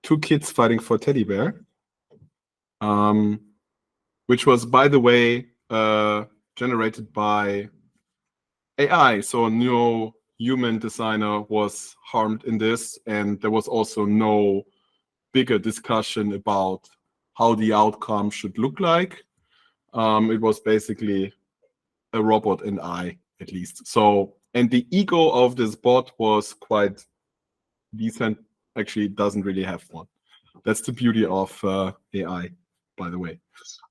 two kids fighting for a teddy bear, which was, by the way, generated by AI. So no human designer was harmed in this, and there was also no bigger discussion about how the outcome should look like. It was basically a robot and I, at least. So, and the ego of this bot was quite decent. Actually, it doesn't really have one. That's the beauty of AI, by the way.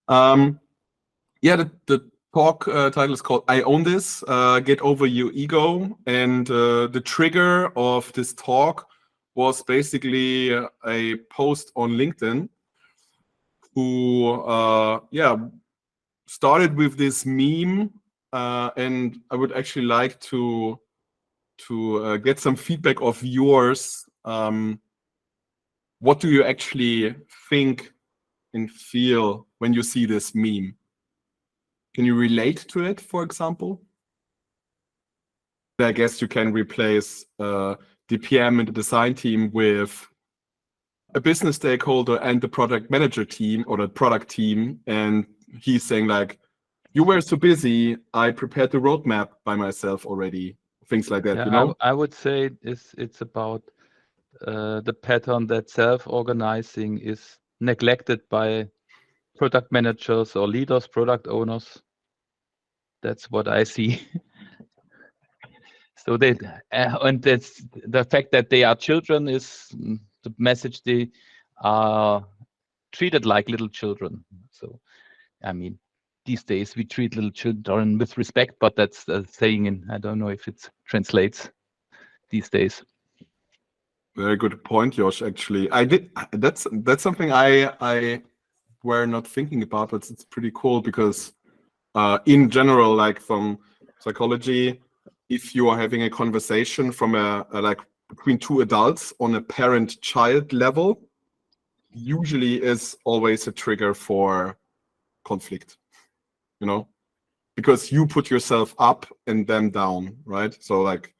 Yeah, the talk title is called I Own This, Get Over Your Ego. And the trigger of this talk was basically a post on LinkedIn who, yeah, started with this meme. And I would actually like to get some feedback of yours. What do you actually think and feel when you see this meme? Can you relate to it, for example? I guess you can replace the PM and the design team with a business stakeholder and the product manager team or the product team. And he's saying like, you were so busy, I prepared the roadmap by myself already. Things like that, Yeah, you know? I would say it's about the pattern that self-organizing is neglected by product managers or leaders, product owners. That's what I see. So they and that's the fact that they are children is the message. They are treated like little children. So I mean, these days we treat little children with respect, but that's a saying, and I don't know if it translates these days. Very good point, Josh. Actually, that's something I were not thinking about, but it's pretty cool because in general, like from psychology, if you are having a conversation from a like between two adults on a parent-child level, usually is always a trigger for conflict, you know, because you put yourself up and them down, right? So like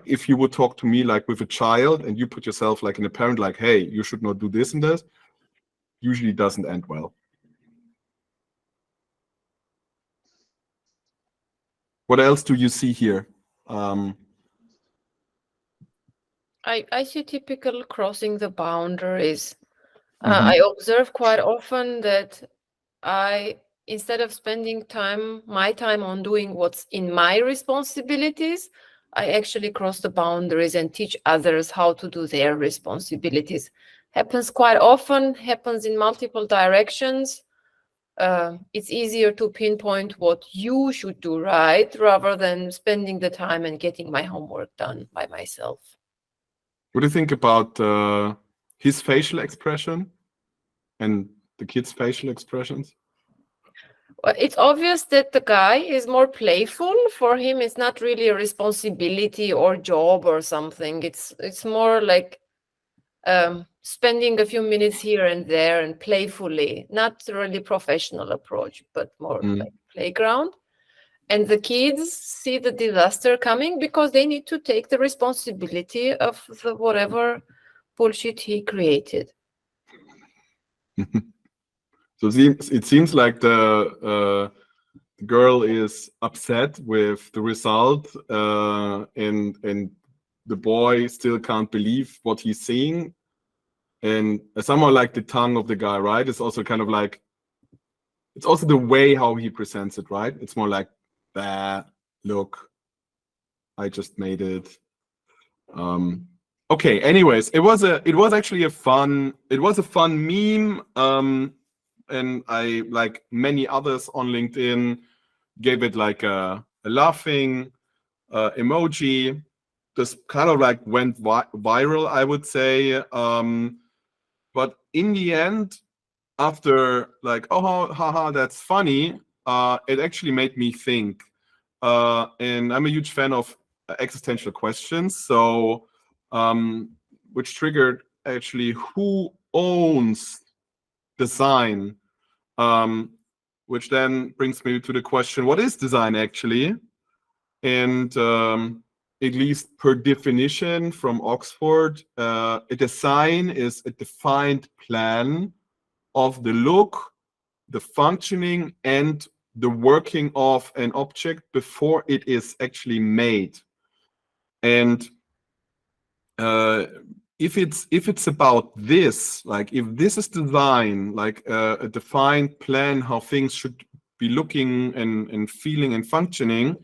if you would talk to me like with a child and you put yourself like in a parent, like, hey, you should not do this and this, usually doesn't end well. What else do you see here? I see typical crossing the boundaries. I observe quite often that instead of spending my time on doing what's in my responsibilities, I actually cross the boundaries and teach others how to do their responsibilities. Happens quite often, happens in multiple directions. It's easier to pinpoint what you should do right rather than spending the time and getting my homework done by myself. What do you think about his facial expression and the kids' facial expressions? Well, it's obvious that the guy is more playful. For him, it's not really a responsibility or job or something. It's more like spending a few minutes here and there and playfully, not really professional approach, but more like playground. And the kids see the disaster coming because they need to take the responsibility of whatever bullshit he created. So it seems like the girl is upset with the result, and the boy still can't believe what he's seeing. And somehow like the tongue of the guy, right? It's also kind of like, it's also the way how he presents it, right? It's more like, that look, I just made it. Okay, anyways, it was actually a fun meme. And I, like many others on LinkedIn, gave it like a laughing emoji. This kind of like went viral, I would say. But in the end, after like, oh, haha, that's funny, it actually made me think. And I'm a huge fan of existential questions. So, which triggered actually who owns design, which then brings me to the question, what is design actually? And at least per definition from Oxford, a design is a defined plan of the look, the functioning, and the working of an object before it is actually made. And if it's about this, like if this is design, like a defined plan how things should be looking and feeling and functioning,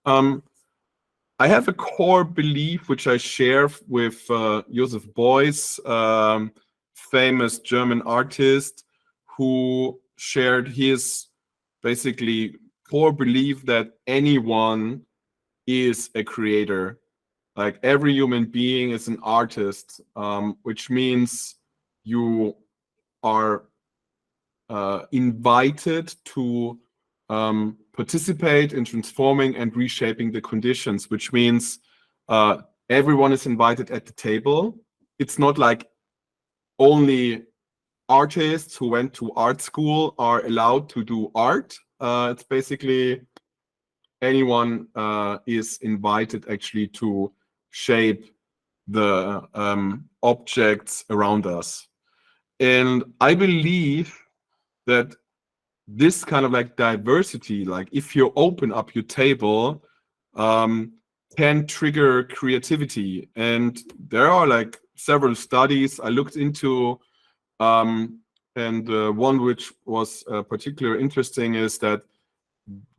I have a core belief which I share with Joseph Beuys, famous German artist, who shared his basically core belief that anyone is a creator. Like every human being is an artist, which means you are invited to participate in transforming and reshaping the conditions, which means everyone is invited at the table. It's not like only artists who went to art school are allowed to do art. It's basically anyone is invited actually to shape the objects around us. And I believe that this kind of like diversity, like if you open up your table, can trigger creativity. And there are like several studies I looked into, and one which was particularly interesting is that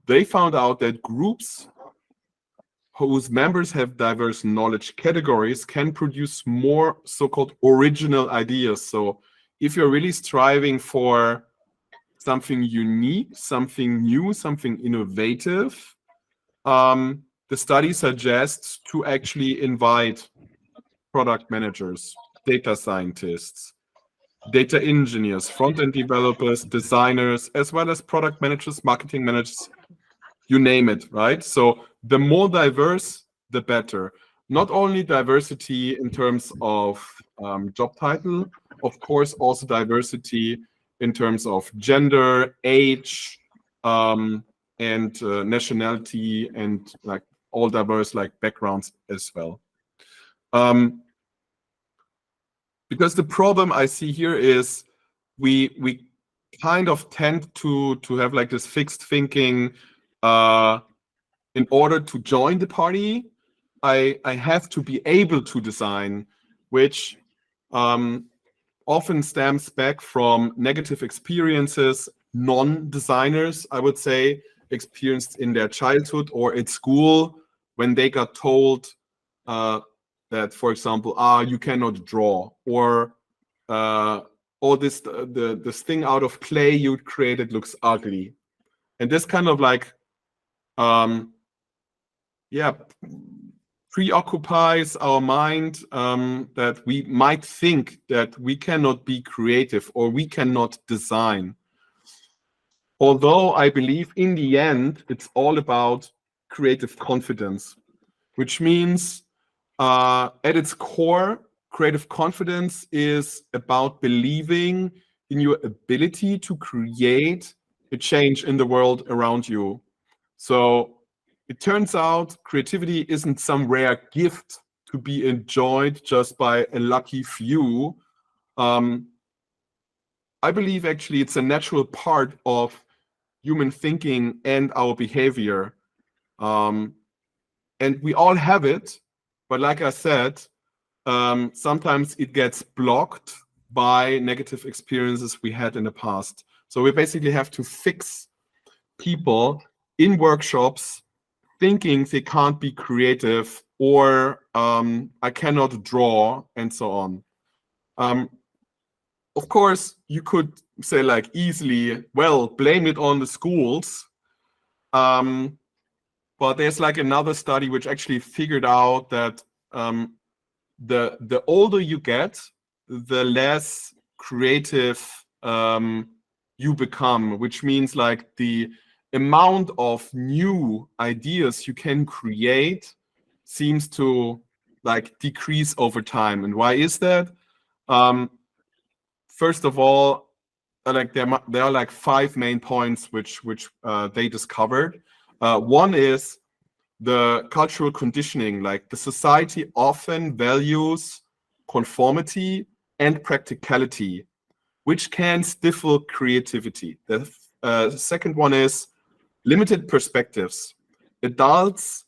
they found out that groups whose members have diverse knowledge categories can produce more so-called original ideas. So if you're really striving for something unique, something new, something innovative, the study suggests to actually invite product managers, data scientists, data engineers, front-end developers, designers, as well as product managers, marketing managers, you name it, right? So the more diverse, the better. Not only diversity in terms of job title, of course, also diversity in terms of gender, age, and nationality, and like all diverse like backgrounds as well. Because the problem I see here is we kind of tend to have like this fixed thinking. In order to join the party, I have to be able to design, which often stems back from negative experiences non-designers, I would say, experienced in their childhood or at school when they got told that, for example, you cannot draw, or this thing out of clay you created looks ugly. And this kind of like preoccupies our mind, that we might think that we cannot be creative or we cannot design. Although I believe in the end, it's all about creative confidence, which means at its core, creative confidence is about believing in your ability to create a change in the world around you. So it turns out creativity isn't some rare gift to be enjoyed just by a lucky few. I believe actually it's a natural part of human thinking and our behavior. And we all have it, but like I said, sometimes it gets blocked by negative experiences we had in the past. So we basically have to fix people in workshops thinking they can't be creative, or I cannot draw, and so on. Of course, you could say like easily, well, blame it on the schools. But there's like another study which actually figured out that the older you get, the less creative you become, which means like the amount of new ideas you can create seems to like decrease over time. And why is that? First of all, like there are like 5 main points which they discovered. One is the cultural conditioning. Like the society often values conformity and practicality, which can stifle creativity. The second one is limited perspectives. Adults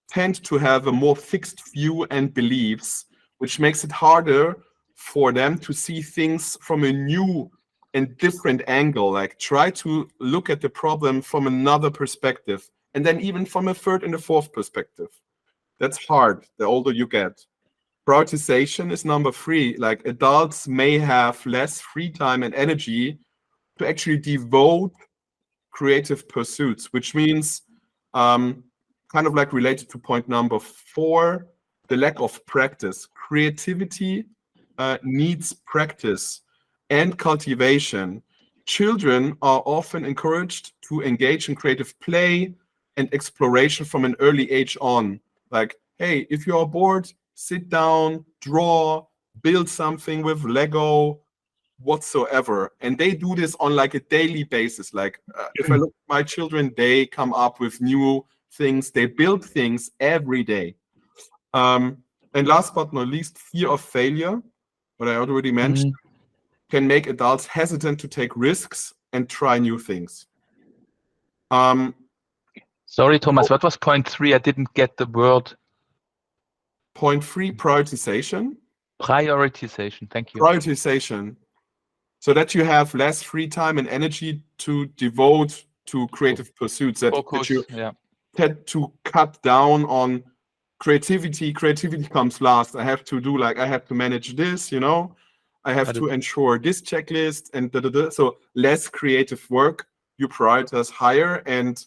tend to have a more fixed view and beliefs, which makes it harder for them to see things from a new and different angle. Like try to look at the problem from another perspective, and then even from a third and a fourth perspective. That's hard the older you get. Prioritization is number 3. Like adults may have less free time and energy to actually devote creative pursuits, which means kind of like related to point number 4, the lack of practice. Creativity needs practice and cultivation. Children are often encouraged to engage in creative play and exploration from an early age on. Like, hey, if you are bored, sit down, draw, build something with Lego, whatsoever. And they do this on like a daily basis. Like if I look at my children, they come up with new things. They build things every day. And last but not least, fear of failure, what I already mentioned, can make adults hesitant to take risks and try new things. Sorry, Thomas, what was point 3? I didn't get the word. Point 3, prioritization. Prioritization, thank you. Prioritization. So that you have less free time and energy to devote to creative pursuits. That you tend to cut down on creativity. Creativity comes last. I have to manage this, you know. I have to ensure this checklist and so less creative work. You prioritize higher, and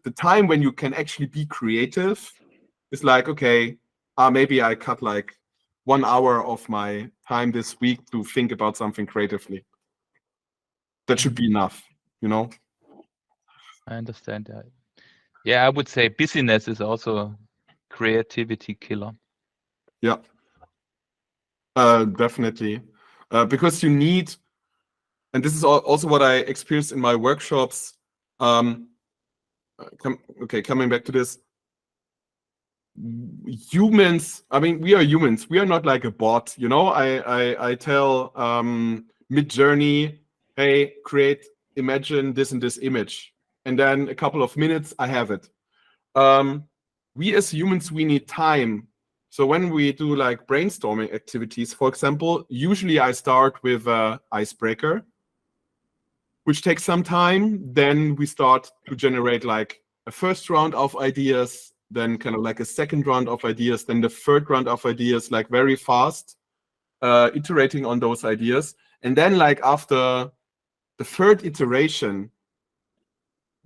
the time when you can actually be creative is like, okay, maybe I cut like 1 hour of my time this week to think about something creatively. That should be enough, you know? I understand that. Yeah, I would say busyness is also a creativity killer. Yeah, definitely. Because you need, and this is also what I experienced in my workshops. Coming back to this. Humans, I mean, we are humans. We are not like a bot, you know. I tell Midjourney, hey, imagine this and this image, and then a couple of minutes I have it. We as humans, we need time. So when we do like brainstorming activities, for example, usually I start with an icebreaker, which takes some time. Then we start to generate like a first round of ideas, then kind of like a second round of ideas, then the third round of ideas, like very fast, iterating on those ideas. And then like after the third iteration,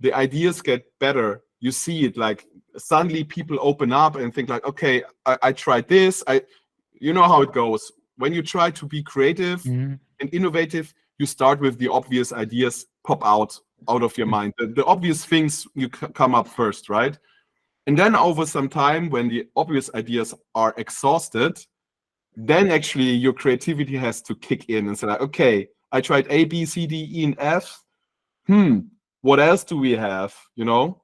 the ideas get better. You see it, like suddenly people open up and think like, okay, I tried this. You know how it goes. When you try to be creative and innovative, you start with the obvious ideas pop out of your mind. The obvious things you come up first, right? And then over some time, when the obvious ideas are exhausted, then actually your creativity has to kick in and say like, okay, I tried A, B, C, D, E, and F. What else do we have? You know,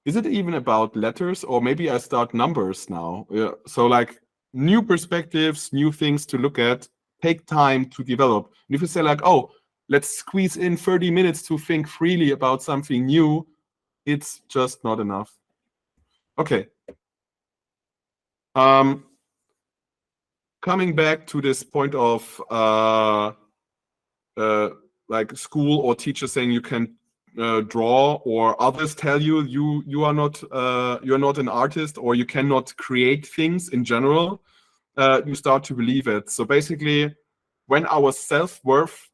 is it even about letters, or maybe I start numbers now? Yeah. So like new perspectives, new things to look at, take time to develop. And if you say like, oh, let's squeeze in 30 minutes to think freely about something new, it's just not enough. Okay. Coming back to this point of like school or teachers saying you can draw, or others tell you you are not an artist, or you cannot create things in general, you start to believe it. So basically, when our self-worth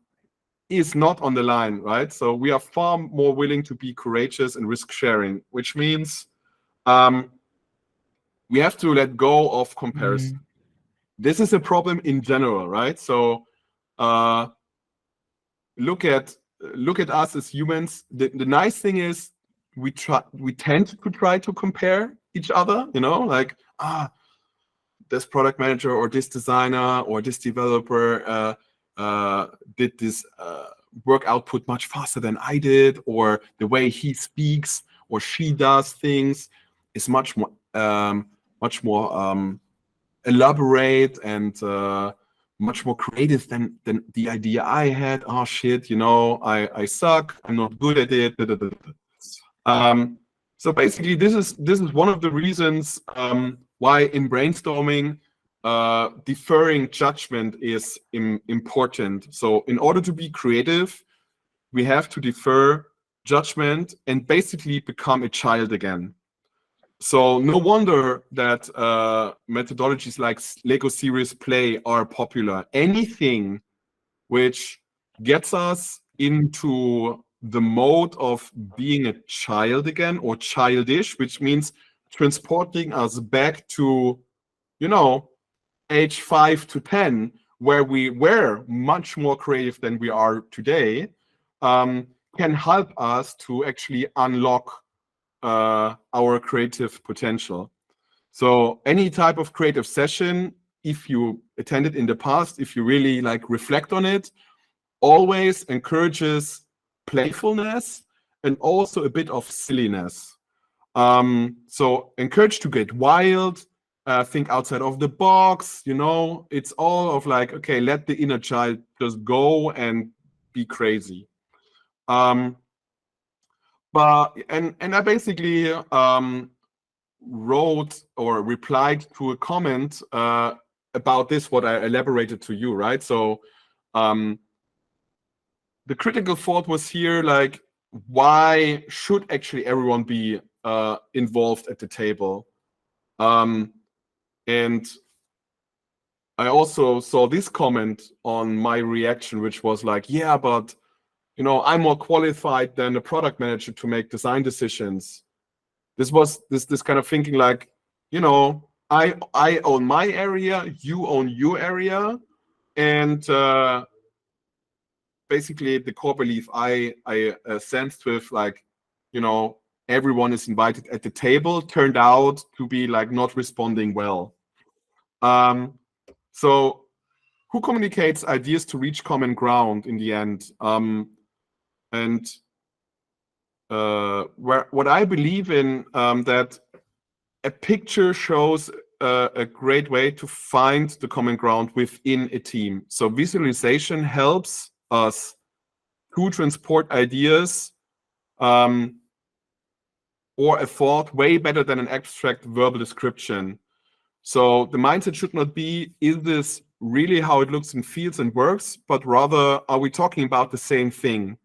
is not on the line, right? So we are far more willing to be courageous and risk sharing, which means we have to let go of comparison. This is a problem in general, right? So look at us as humans. The nice thing is we tend to try to compare each other, you know, like this product manager or this designer or this developer did this work output much faster than I did, or the way he speaks or she does things. is much more elaborate and much more creative than the idea I had. Oh shit, you know, I suck. I'm not good at it. So basically, this is one of the reasons why in brainstorming, deferring judgment is important. So in order to be creative, we have to defer judgment and basically become a child again. So no wonder that methodologies like Lego Serious Play are popular. Anything which gets us into the mode of being a child again, or childish, which means transporting us back to, you know, age 5 to 10, where we were much more creative than we are today, can help us to actually unlock our creative potential. So any type of creative session, if you attended in the past, if you really like reflect on it, always encourages playfulness and also a bit of silliness. So encourage to get wild, think outside of the box, you know, it's all of like, okay, let the inner child just go and be crazy. But I basically wrote or replied to a comment about this, what I elaborated to you, right? So the critical thought was here, like, why should actually everyone be involved at the table? And I also saw this comment on my reaction, which was like, yeah, but you know, I'm more qualified than a product manager to make design decisions. This was this kind of thinking like, you know, I own my area, you own your area, and basically the core belief I sensed with, like, you know, everyone is invited at the table, turned out to be like not responding well. So who communicates ideas to reach common ground in the end? And what I believe in, that a picture shows a great way to find the common ground within a team. So visualization helps us to transport ideas or a thought way better than an abstract verbal description. So the mindset should not be, is this really how it looks and feels and works, but rather, are we talking about the same thing?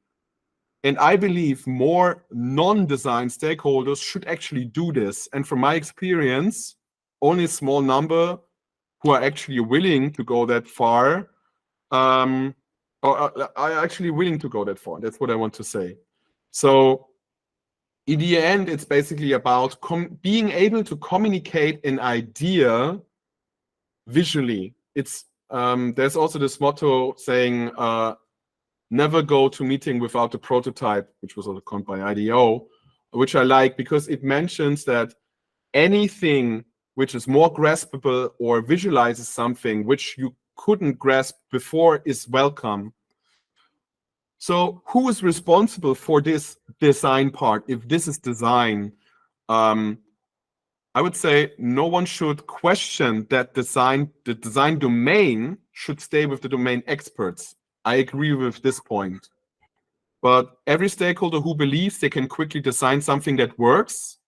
And I believe more non-design stakeholders should actually do this. And from my experience, only a small number who are actually willing to go that far, or are actually willing to go that far. That's what I want to say. So in the end, it's basically about being able to communicate an idea visually. It's there's also this motto saying, never go to meeting without a prototype, which was also coined by IDEO, which I like because it mentions that anything which is more graspable or visualizes something which you couldn't grasp before is welcome. So who is responsible for this design part? If this is design, I would say no one should question that design. The design domain should stay with the domain experts. I agree with this point. But every stakeholder who believes they can quickly design something that works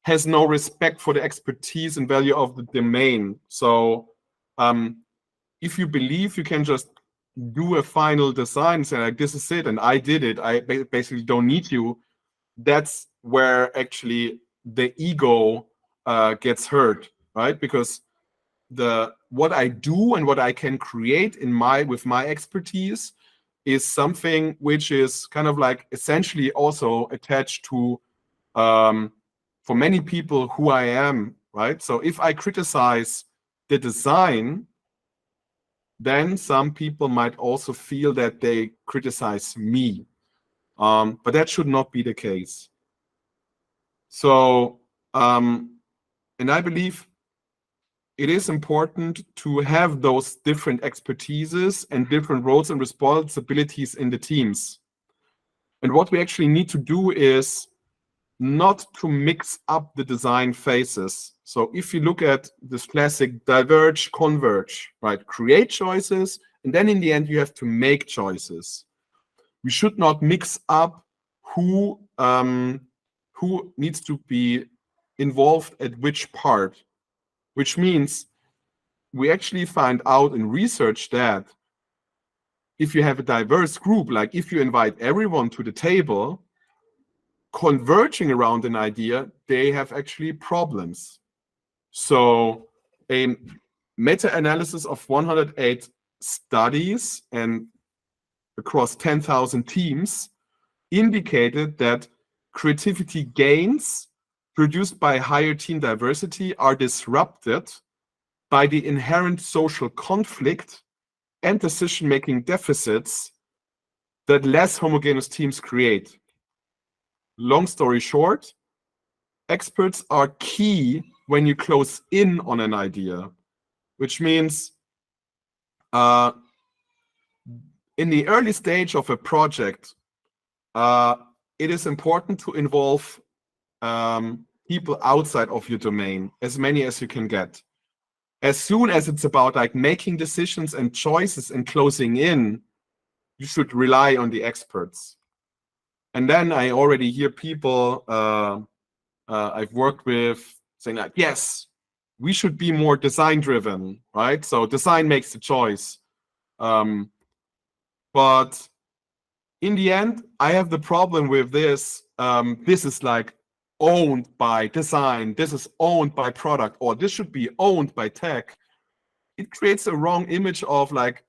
has no respect for the expertise and value of the domain. So if you believe you can just do a final design and say, like, this is it, and I did it, I basically don't need you, that's where actually the ego gets hurt, right? Because what I do and what I can create with my expertise is something which is kind of like essentially also attached to, for many people, who I am, right? So if I criticize the design, then some people might also feel that they criticize me. But that should not be the case. So, and I believe it is important to have those different expertises and different roles and responsibilities in the teams. And what we actually need to do is not to mix up the design phases. So if you look at this classic diverge, converge, right? Create choices, and then in the end, you have to make choices. We should not mix up who needs to be involved at which part, which means we actually find out in research that if you have a diverse group, like if you invite everyone to the table, converging around an idea, they have actually problems. So a meta-analysis of 108 studies and across 10,000 teams indicated that creativity gains produced by higher team diversity are disrupted by the inherent social conflict and decision-making deficits that less homogeneous teams create. Long story short, experts are key when you close in on an idea, which means in the early stage of a project, it is important to involve people outside of your domain, as many as you can get. As soon as it's about like making decisions and choices and closing in, you should rely on the experts. And then I already hear people I've worked with saying like, yes, we should be more design driven, right? So design makes the choice. But in the end, I have the problem with this. This is like owned by design. This is owned by product, or this should be owned by tech. It creates a wrong image of like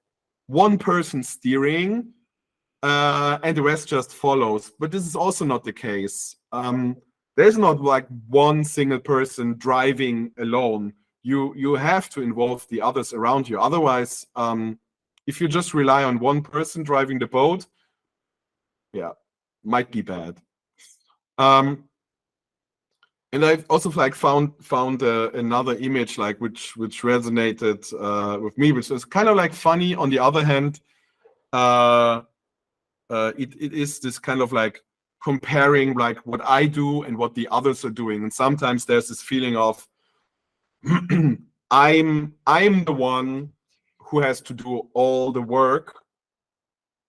one person steering and the rest just follows. But this is also not the case. There's not like one single person driving alone. You have to involve the others around you. Otherwise, if you just rely on one person driving the boat, yeah, might be bad. And I've also like found another image like which resonated with me, which is kind of like funny. On the other hand, it is this kind of like comparing like what I do and what the others are doing, and sometimes there's this feeling of I'm the one who has to do all the work,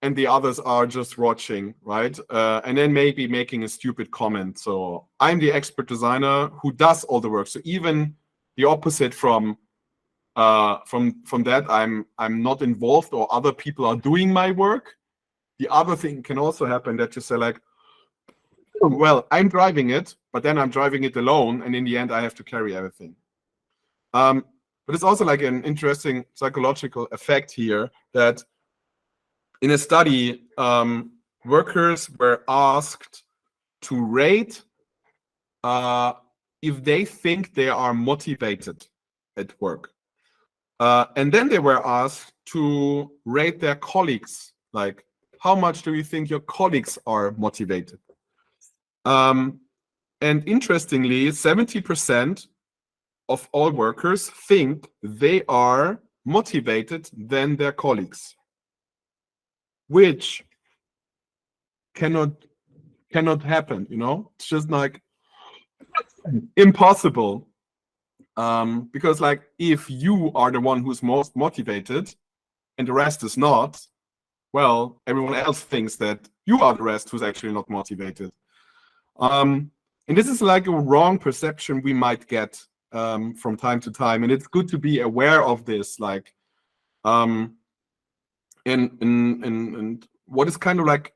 and the others are just watching, right? And then maybe making a stupid comment. So I'm the expert designer who does all the work. So even the opposite from that, I'm not involved, or other people are doing my work. The other thing can also happen that you say like, well, I'm driving it, but then I'm driving it alone, and in the end, I have to carry everything. But it's also like an interesting psychological effect here that in a study, workers were asked to rate if they think they are motivated at work. And then they were asked to rate their colleagues, like, how much do you think your colleagues are motivated? And interestingly, 70% of all workers think they are motivated than their colleagues, which cannot happen, you know? It's just like impossible. Because like if you are the one who's most motivated and the rest is not, well, everyone else thinks that you are the rest who's actually not motivated. And this is like a wrong perception we might get from time to time, and it's good to be aware of this. Like, and what is kind of like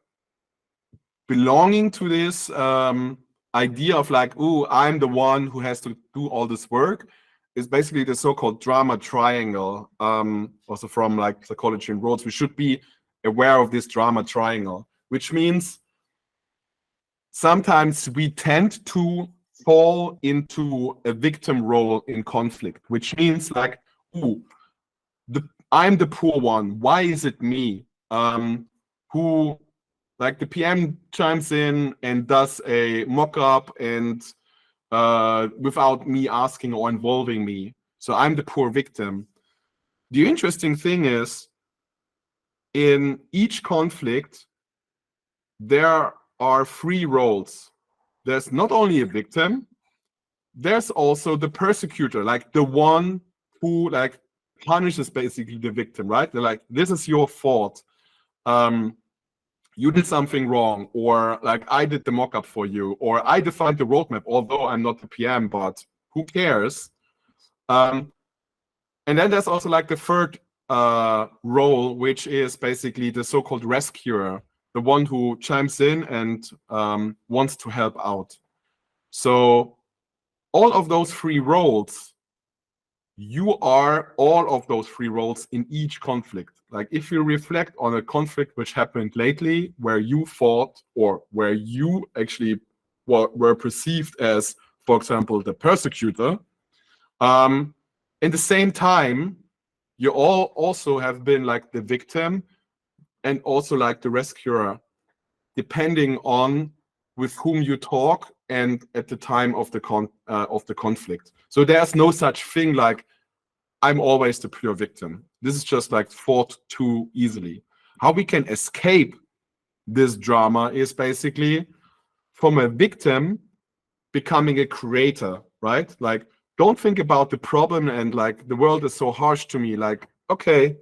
belonging to this idea of like, oh, I'm the one who has to do all this work, is basically the so-called drama triangle. Also from like psychology and roles, we should be aware of this drama triangle, which means sometimes we tend to fall into a victim role in conflict, which means like, ooh, I'm the poor one. Why is it me? Who, like the PM chimes in and does a mock-up and without me asking or involving me. So I'm the poor victim. The interesting thing is, in each conflict, there are 3 roles. there's not only a victim, there's also the persecutor, like the one who like punishes basically the victim, right? They're like, this is your fault. You did something wrong, or like I did the mock-up for you, or I defined the roadmap, although I'm not the PM, but who cares? And then there's also like the third role, which is basically the so-called rescuer, the one who chimes in and wants to help out. So all of those three roles, you are all of those three roles in each conflict. Like if you reflect on a conflict which happened lately, where you fought or where you actually were perceived as, for example, the persecutor, in the same time, you all also have been like the victim and also like the rescuer, depending on with whom you talk and at the time of the conflict. So there's no such thing like I'm always the pure victim. This is just like thought too easily. How we can escape this drama is basically from a victim becoming a creator, right? Like, don't think about the problem and like the world is so harsh to me. Like, okay,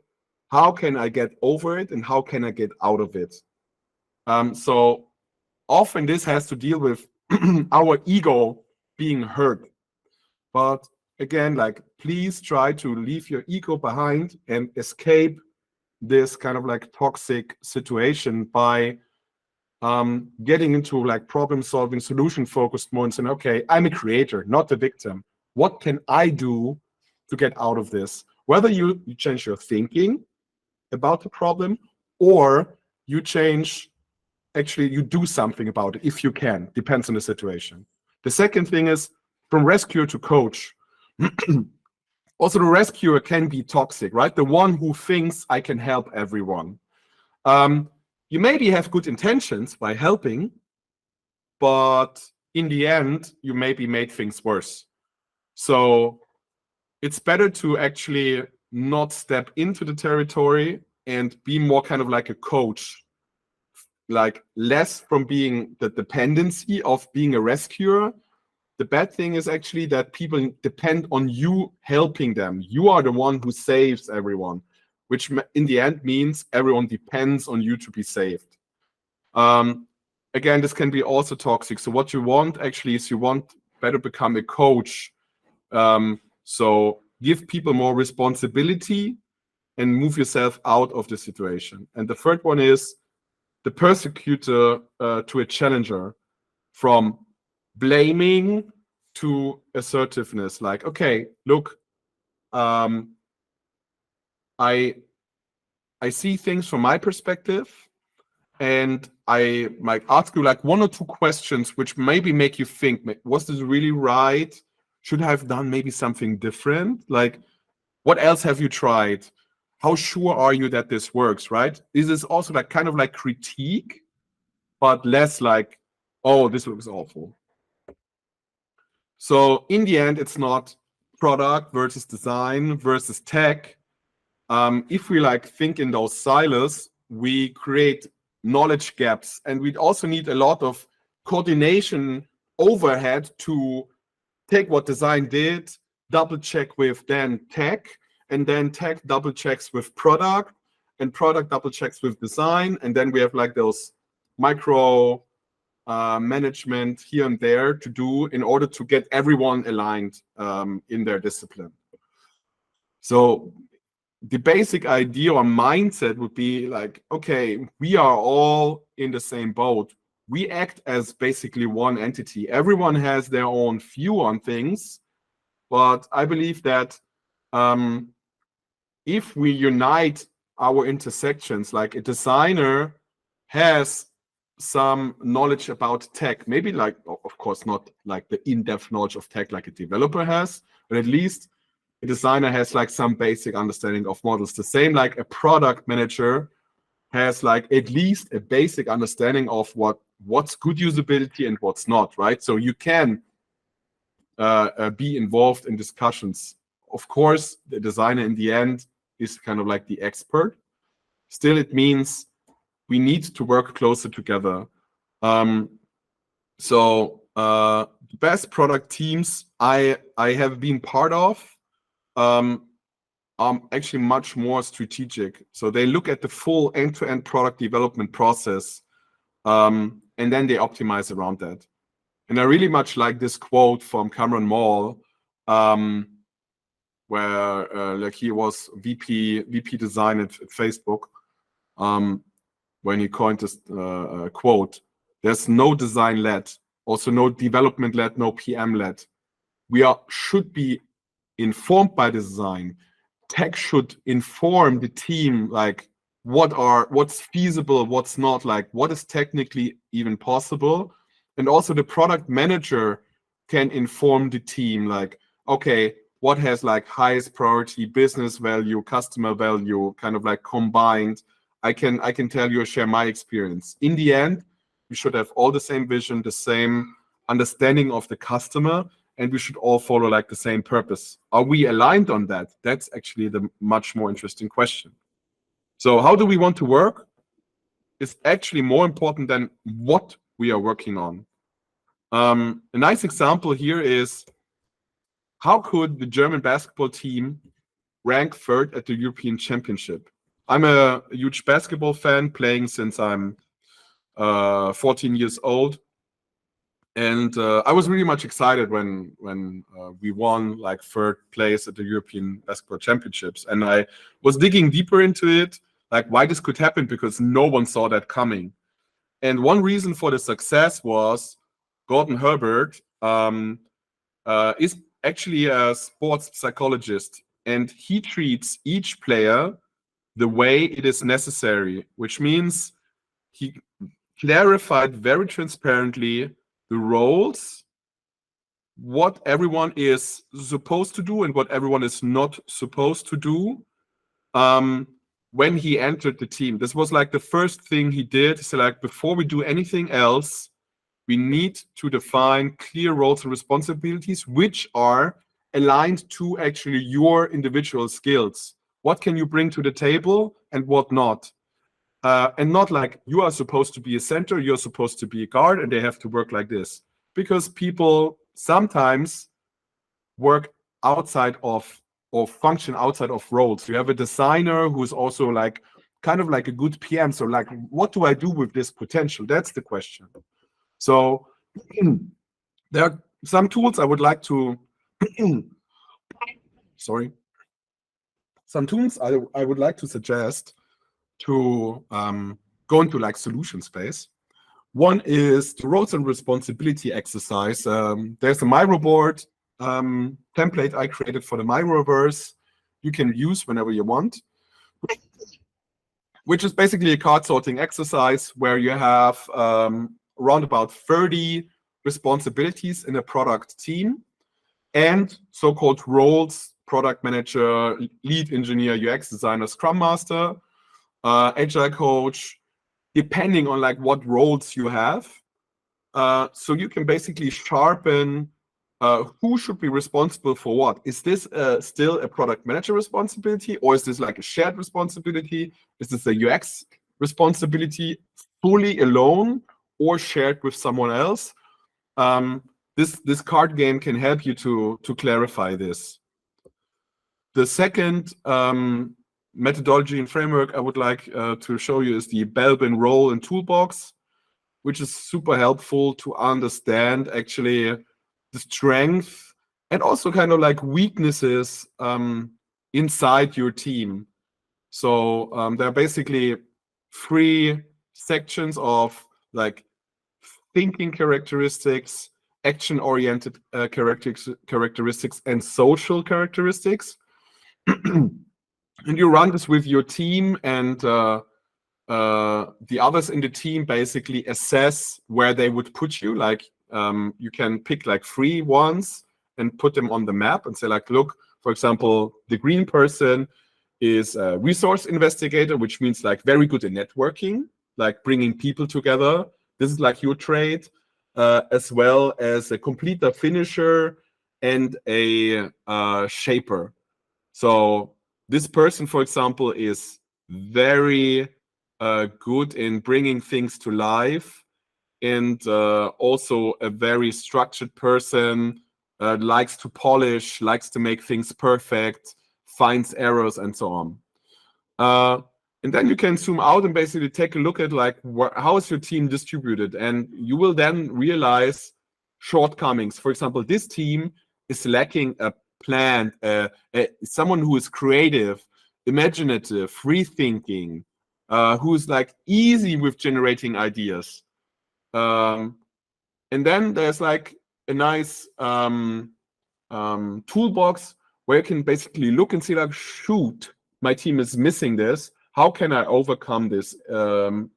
how can I get over it and how can I get out of it? So often this has to deal with our ego being hurt. But again, like, please try to leave your ego behind and escape this kind of like toxic situation by getting into like problem solving, solution focused more and saying, okay, I'm a creator, not a victim. What can I do to get out of this? Whether you change your thinking about the problem or you change, actually you do something about it if you can, depends on the situation. The second thing is from rescuer to coach. Also, the rescuer can be toxic, right? The one who thinks I can help everyone. You maybe have good intentions by helping, but in the end, you maybe made things worse. So it's better to actually not step into the territory and be more kind of like a coach, like less from being the dependency of being a rescuer. The bad thing is actually that people depend on you helping them. You are the one who saves everyone, which in the end means everyone depends on you to be saved. Again, this can be also toxic. So what you want actually is you want better become a coach. So give people more responsibility and move yourself out of the situation. And the third one is the persecutor to a challenger, from blaming to assertiveness. Like, okay, look, I see things from my perspective, and I might ask you like one or two questions which maybe make you think, was this really right? Should I have done maybe something different? Like, what else have you tried? How sure are you that this works, right? This is also like kind of like critique, but less like, oh, this looks awful. So in the end, it's not product versus design versus tech. If we like think in those silos, we create knowledge gaps, and we'd also need a lot of coordination overhead to take what design did, double check with then tech, and then tech double checks with product, and product double checks with design, and then we have like those micro management here and there to do in order to get everyone aligned in their discipline. So the basic idea or mindset would be like, okay, we are all in the same boat. We act as basically one entity. Everyone has their own view on things, but I believe that if we unite our intersections, like a designer has some knowledge about tech, maybe like, of course, not like the in-depth knowledge of tech like a developer has, but at least a designer has like some basic understanding of models. The same like a product manager has like at least a basic understanding of what's good usability and what's not, right? So you can be involved in discussions. Of course, the designer in the end is kind of like the expert. Still, it means we need to work closer together. So the best product teams I have been part of are actually much more strategic. So they look at the full end-to-end product development process, and then they optimize around that. And I really much like this quote from Cameron Mall, where like he was VP design at Facebook, when he coined this quote: "There's no design led, also no development led, no PM led. We should be informed by design. Tech should inform the team, like what's feasible, what's not, like what is technically even possible, and also the product manager can inform the team, like, okay, what has like highest priority, business value, customer value, kind of like combined. I can tell you, share my experience. In the end, we should have all the same vision, the same understanding of the customer, and we should all follow like the same purpose. Are we aligned on that? That's actually the much more interesting question. So how do we want to work? It's actually more important than what we are working on. A nice example here is, how could the German basketball team rank third at the European Championship? I'm a huge basketball fan, playing since I'm 14 years old. And I was really much excited when we won like third place at the European Basketball Championships. And I was digging deeper into it, like why this could happen, because no one saw that coming. And one reason for the success was Gordon Herbert is actually a sports psychologist, and he treats each player the way it is necessary, which means he clarified very transparently the roles, what everyone is supposed to do and what everyone is not supposed to do when he entered the team. This was like the first thing he did. So like, before we do anything else, we need to define clear roles and responsibilities which are aligned to actually your individual skills. What can you bring to the table and what not? And not like you are supposed to be a center, you're supposed to be a guard, and they have to work like this. Because people sometimes work outside of, or function outside of roles. You have a designer who's also like kind of like a good PM. So like, what do I do with this potential? That's the question. So there are some tools I would like to sorry. Some tools I would like to suggest to go into like solution space. One is the roles and responsibility exercise. There's a Miro board template I created for the Miroverse you can use whenever you want, which is basically a card sorting exercise where you have around about 30 responsibilities in a product team and so-called roles: product manager, lead engineer, UX designer, scrum master, agile coach, depending on like what roles you have. So you can basically sharpen who should be responsible for what. Is this still a product manager responsibility, or is this like a shared responsibility? Is this a UX responsibility fully alone or shared with someone else? This card game can help you to clarify this. The second methodology and framework I would like to show you is the Belbin role and toolbox, which is super helpful to understand actually the strength and also kind of like weaknesses inside your team. So there are basically 3 sections of like thinking characteristics, action-oriented characteristics, and social characteristics. And you run this with your team, and the others in the team basically assess where they would put you. Like you can pick like 3 ones and put them on the map and say like, look, for example, the green person is a resource investigator, which means like very good in networking, like bringing people together. This is like your trait, as well as a completer finisher and a shaper. So this person, for example, is very good in bringing things to life and also a very structured person, likes to polish, likes to make things perfect, finds errors, and so on. And then you can zoom out and basically take a look at like how is your team distributed, and you will then realize shortcomings. For example, this team is lacking a plan, someone who is creative, imaginative, free thinking, who's like easy with generating ideas. And then there's like a nice toolbox where you can basically look and see like, shoot, my team is missing this. How can I overcome this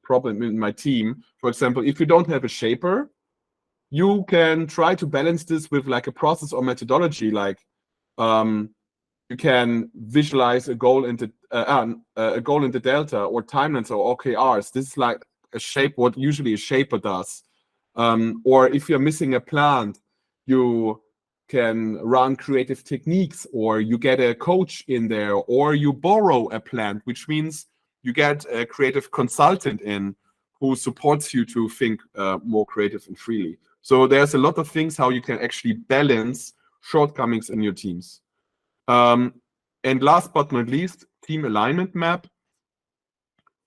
problem in my team? For example, if you don't have a shaper, you can try to balance this with like a process or methodology. Like you can visualize a goal into delta or timelines or OKRs. This is like a shape, what usually a shaper does. Or if you're missing a plant, you can run creative techniques, or you get a coach in there, or you borrow a plant, which means you get a creative consultant in who supports you to think more creative and freely. So there's a lot of things how you can actually balance shortcomings in your teams. And last but not least, team alignment map.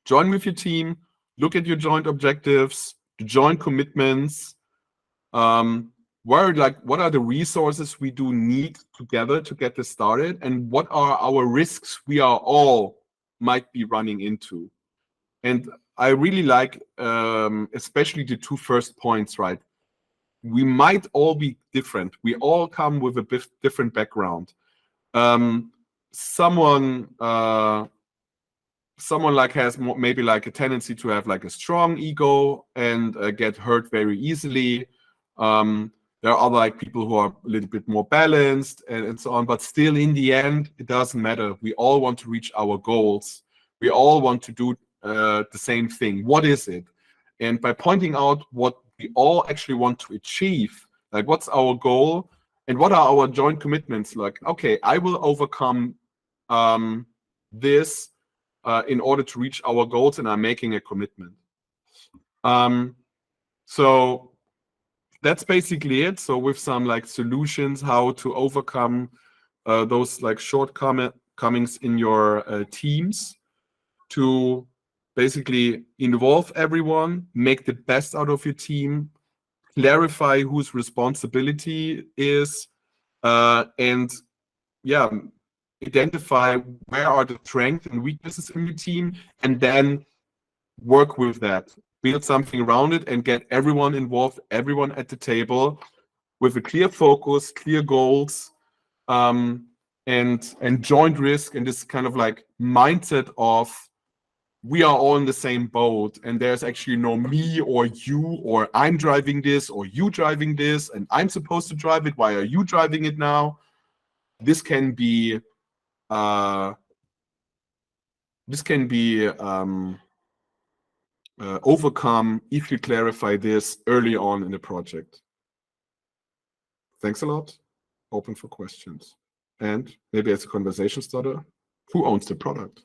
Join with your team, look at your joint objectives, the joint commitments, what are the resources we do need together to get this started, and what are our risks we are all might be running into. And I really like especially the two first points, right? We might all be different. We all come with a different background. Someone like has maybe like a tendency to have like a strong ego and get hurt very easily. There are other like people who are a little bit more balanced and so on, but still in the end, it doesn't matter. We all want to reach our goals. We all want to do the same thing. What is it? And by pointing out what we all actually want to achieve, like what's our goal and what are our joint commitments? Like, okay, I will overcome this in order to reach our goals, and I'm making a commitment. So that's basically it. So with some like solutions, how to overcome those like shortcomings in your teams, to basically involve everyone, make the best out of your team, clarify whose responsibility is, and yeah, identify where are the strengths and weaknesses in your team, and then work with that. Build something around it and get everyone involved, everyone at the table with a clear focus, clear goals, and joint risk, and this kind of like mindset of we are all in the same boat, and there's actually no me or you, or I'm driving this or you driving this, and I'm supposed to drive it. Why are you driving it now? This can be overcome if you clarify this early on in the project. Thanks a lot. Open for questions. And maybe as a conversation starter, who owns the product?